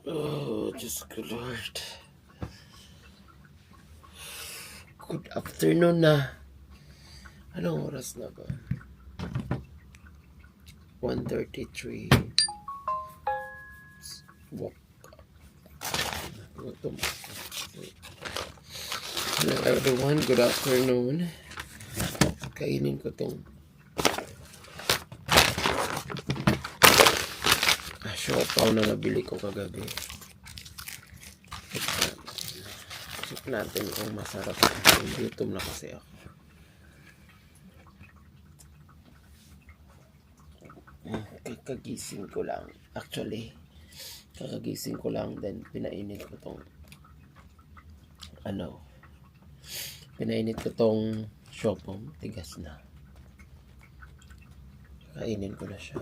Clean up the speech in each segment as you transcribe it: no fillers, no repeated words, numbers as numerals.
Oh, Diyos ko Lord. Good afternoon na. Anong oras na ba? 1:33. Walk. Hello everyone, good afternoon. Kainin ko tong siopaw na nabili ko kagabi. Check natin kung masarap. Gutom na kasi ako. Kagising ko lang. Actually, kakagising ko lang, then pinainit ko tong siopaw. Tigas na. Kainin ko na siya.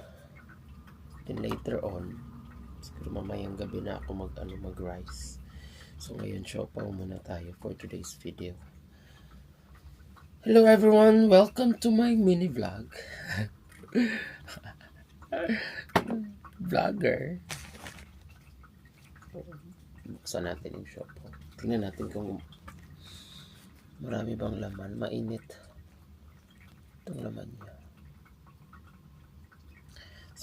Then later on, siguro mamayang gabi na ako mag-rice. So ngayon, siopaw muna tayo for today's video. Hello everyone! Welcome to my mini vlog. Vlogger. Buksan natin yung siopaw. Tingnan natin kung marami bang laman. Mainit itong laman niya.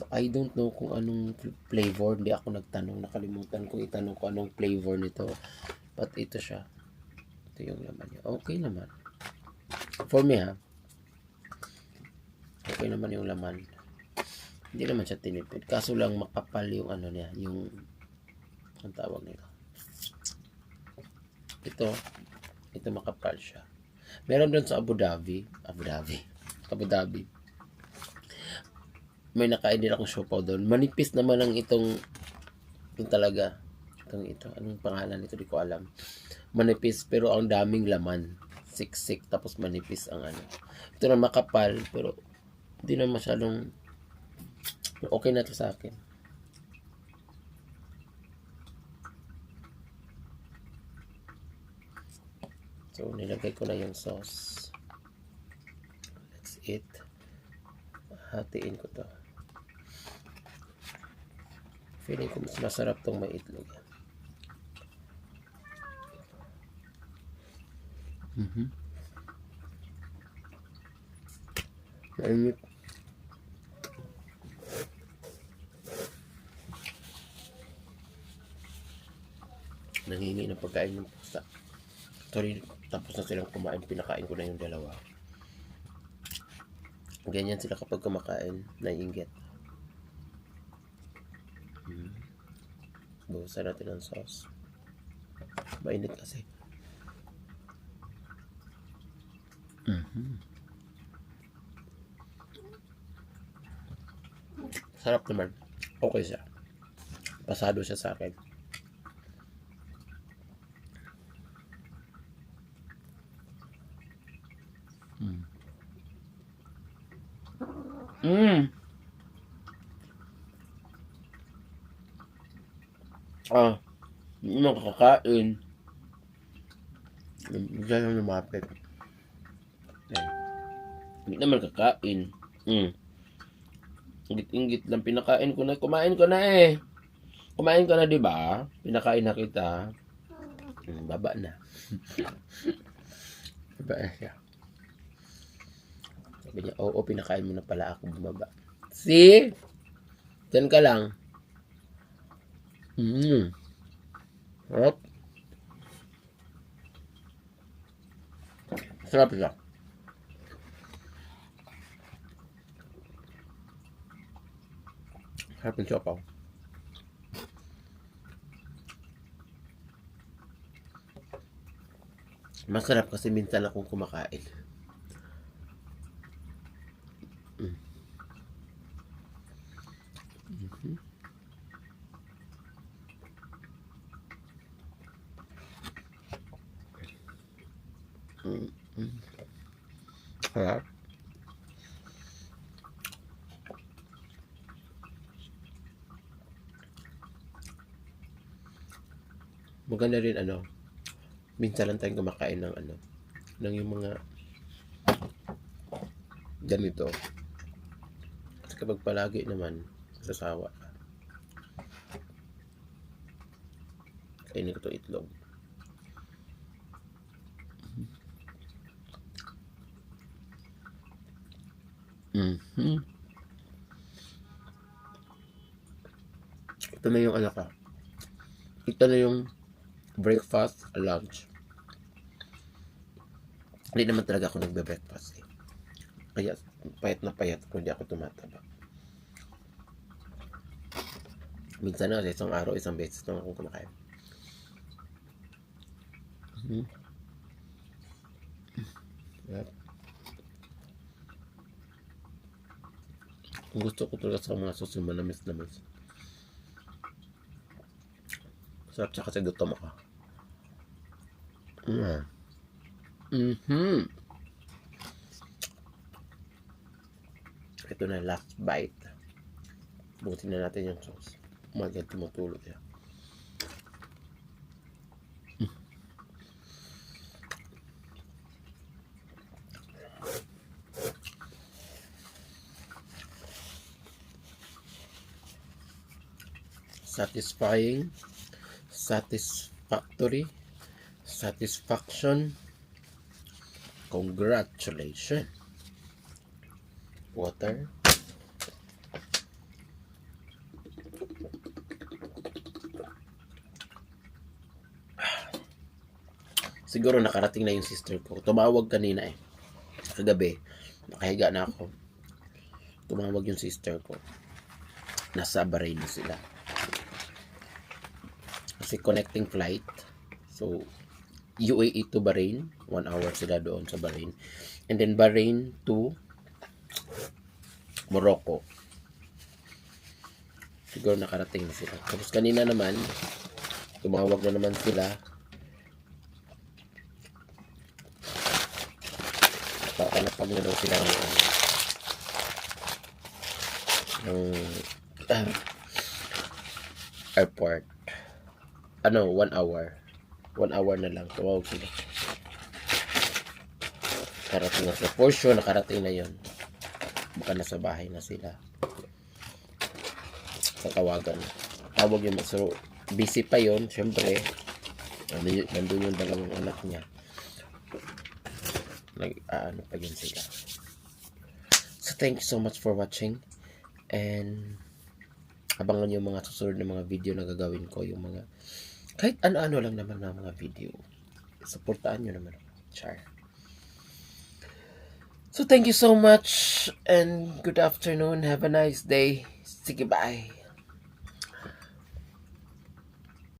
So, I don't know kung anong flavor. Hindi ako nagtanong. Nakalimutan kong itanong kung anong flavor nito. But ito siya. Ito yung laman niya. Okay naman. For me, ha? Okay naman yung laman. Hindi naman siya tinipid. Kaso lang makapal yung niya. Yung ang tawag nito. Ito makapal siya. Meron doon sa Abu Dhabi. May nakain din akong siopaw doon. Manipis naman ang itong talaga. Ito. Anong pangalan nito? Di ko alam. Manipis pero ang daming laman. Siksik tapos manipis ang Ito na makapal pero hindi na masyadong okay na to sa akin. So nilagay ko na yung sauce. Let's eat. Hatiin ko to. Feeling ko mas masarap tong may itlog. Mainit. Nangingi ng pagkain yung pusa. Sorry, tapos na silang kumain. Pinakain ko na yung dalawa. Ganyan sila kapag kumakain. Naiinggit. Buhusan natin ang sauce. Mainit kasi. Sarap naman. Okay siya. Pasado siya sa akin. Hindi makakain. Bigla lang lumapit. Hindi naman kakain. Ingit-ingit lang. Pinakain ko na. Kumain ko na eh. Kumain ka na, diba? Pinakain na kita. Baba na. Baba na siya. Sabi niya, oo, pinakain mo na pala ako, bumaba. See? Diyan ka lang. Sarap. Sarap siya. Sarap yung siopaw. Masarap kasi minsan akong kumakain. Sarap. Maganda rin minsan lang tayong kumakain ng ng yung mga ganito. Kasi kapag palagi naman, sasawa ka. Kainin ko itong itlog. Ito na yung anak ko. Ito na yung breakfast, lunch. Hindi naman talaga ako nagbe-breakfast eh. Kaya payat na payat kung hindi ako tumataba. Minsan na sa isang araw, isang beses lang akong kumakain. Yep. Gusto ko talaga sa mga sauce yung manamis-namis. Sarap siya kasi gutom ako. Ito na last bite. Butin na natin yung sauce. Oh my God, tumutulog siya. Satisfying, satisfactory, satisfaction, congratulations. Water. Siguro nakarating na yung sister ko. Tumawag kanina eh. Kagabi. Nakahiga na ako. Tumawag yung sister ko. Nasa Bahrain na sila. Kasi connecting flight. So, UAE to Bahrain. 1 hour sila doon sa Bahrain. And then Bahrain to Morocco. Siguro nakarating na sila. Tapos kanina naman, tumawag na naman sila. Pakalapag na daw sila ng airport. 1 hour. 1 hour na lang. Tumawag sila. Nakarating na sila. For sure, nakarating na yun. Baka nasa bahay na sila. Sa tawagan. Tawag yun. So, busy pa yun. Siyempre, nandun yung dalawang anak niya. Ano pa yun sila. So, thank you so much for watching. And, abangan yung mga susunod na mga video na gagawin ko. Yung mga, kahit ano-ano lang naman na mga video. Supportaan nyo naman. Char. So, thank you so much. And good afternoon. Have a nice day. Sige, bye.